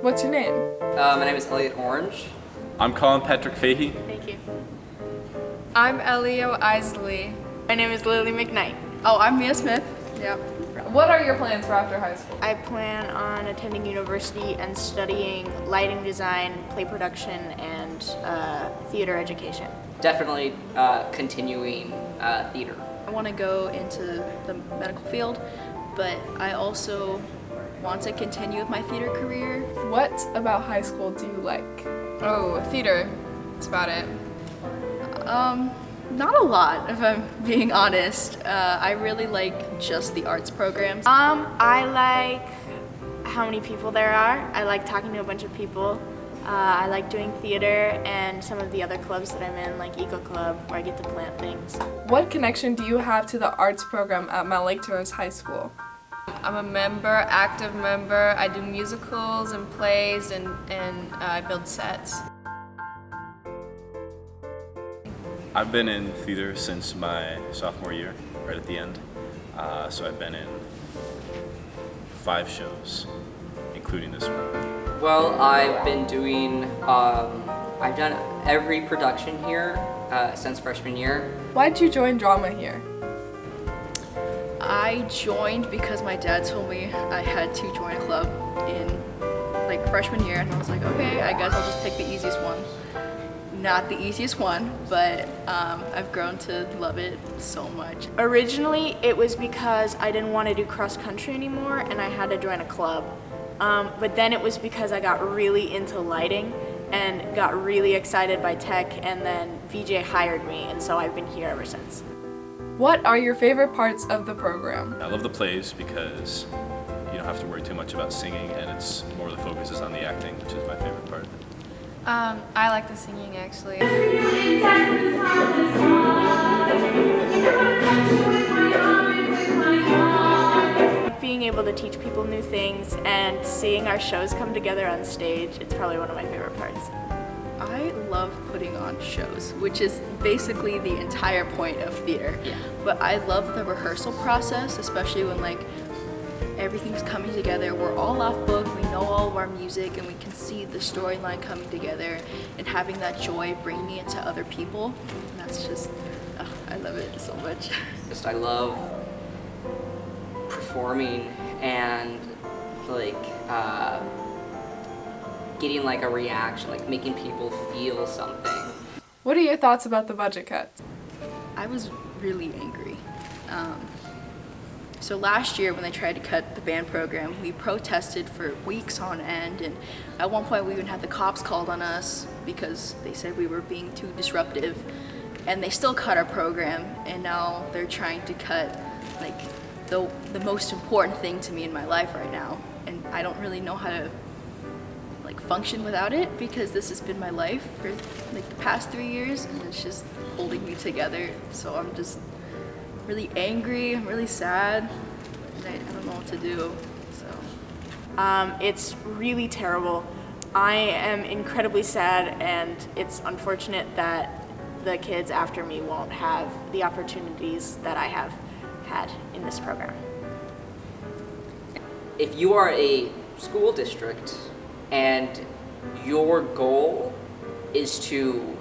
What's your name? My name is Elliot Orange. I'm Colin Patrick Fahey. Thank you. I'm Elio Isley. My name is Lily McKnight. Oh, I'm Mia Smith. Yep. What are your plans for after high school? I plan on attending university and studying lighting design, play production, and theater education. Definitely continuing theater. I want to go into the medical field, but I also want to continue with my theater career. What about high school do you like? Oh, theater. That's about it. Not a lot, if I'm being honest. I really like just the arts programs. I like how many people there are. I like talking to a bunch of people. I like doing theater and some of the other clubs that I'm in, like Eco Club, where I get to plant things. What connection do you have to the arts program at Mount Lake Terrace High School? I'm a member, active member. I do musicals and plays and I build sets. I've been in theater since my sophomore year, right at the end. So I've been in 5 shows, including this one. Well, I've been doing, I've done every production here since freshman year. Why'd you join drama here? I joined because my dad told me I had to join a club in like freshman year, and I was like, okay, I guess I'll just pick the easiest one. Not the easiest one, but I've grown to love it so much. Originally, it was because I didn't want to do cross country anymore and I had to join a club. But then it was because I got really into lighting and got really excited by tech, and then VJ hired me, and so I've been here ever since. What are your favorite parts of the program? I love the plays because you don't have to worry too much about singing, and it's more the focus is on the acting, which is my favorite part. I like the singing actually. Being able to teach people new things and seeing our shows come together on stage, it's probably one of my favorite parts. I love putting on shows, which is basically the entire point of theater. Yeah. But I love the rehearsal process, especially when like everything's coming together. We're all off book, we know all of our music, and we can see the storyline coming together and having that joy bringing it to other people. And that's just, I love it so much. Just I love performing and like getting like a reaction, like making people feel something. What are your thoughts about the budget cuts? I was really angry. So last year when they tried to cut the band program, we protested for weeks on end, and at one point we even had the cops called on us because they said we were being too disruptive, and they still cut our program, and now they're trying to cut like the most important thing to me in my life right now, and I don't really know how to like function without it because this has been my life for like the past 3 years, and it's just holding me together. So I'm just really angry, I'm really sad, and I don't know what to do, so. It's really terrible. I am incredibly sad, and it's unfortunate that the kids after me won't have the opportunities that I have had in this program. If you are a school district and your goal is to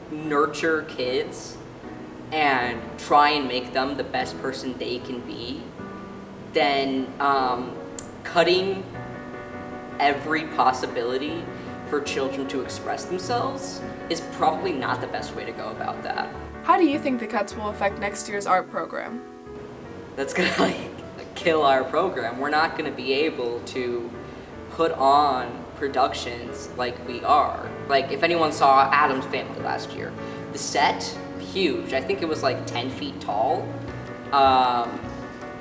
nurture kids and try and make them the best person they can be, then cutting every possibility for children to express themselves is probably not the best way to go about that. How do you think the cuts will affect next year's art program? That's gonna like kill our program. We're not gonna be able to put on productions like we are. Like if anyone saw Addams Family last year, the set, huge. I think it was like 10 feet tall.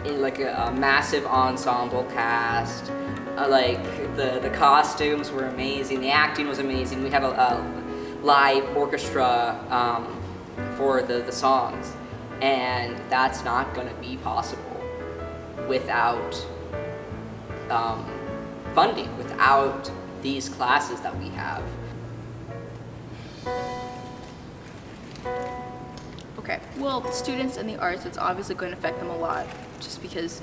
In like a massive ensemble cast. Like the costumes were amazing. The acting was amazing. We had a live orchestra for the songs, and that's not going to be possible without funding, without these classes that we have. Okay, well, students in the arts, it's obviously going to affect them a lot, just because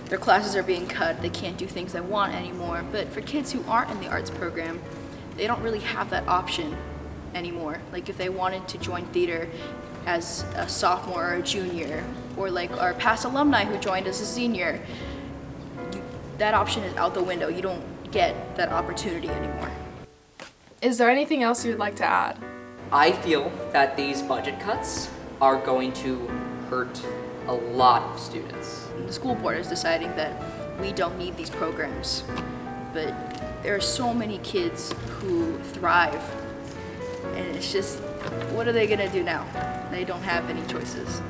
their classes are being cut, they can't do things they want anymore. But for kids who aren't in the arts program, they don't really have that option anymore. Like if they wanted to join theater as a sophomore or a junior, or like our past alumni who joined as a senior, that option is out the window. You don't get that opportunity anymore. Is there anything else you would like to add? I feel that these budget cuts are going to hurt a lot of students. And the school board is deciding that we don't need these programs, but there are so many kids who thrive, and it's just, what are they gonna do now? They don't have any choices.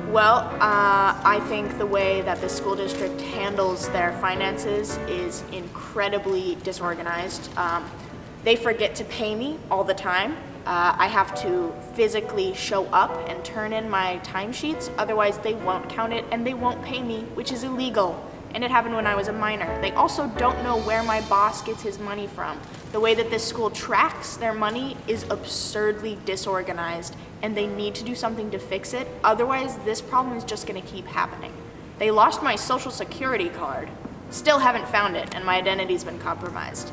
Well, I think the way that the school district handles their finances is incredibly disorganized. They forget to pay me all the time. I have to physically show up and turn in my timesheets, otherwise they won't count it and they won't pay me, which is illegal. And it happened when I was a minor. They also don't know where my boss gets his money from. The way that this school tracks their money is absurdly disorganized, and they need to do something to fix it. Otherwise, this problem is just gonna keep happening. They lost my social security card. Still haven't found it, and my identity's been compromised.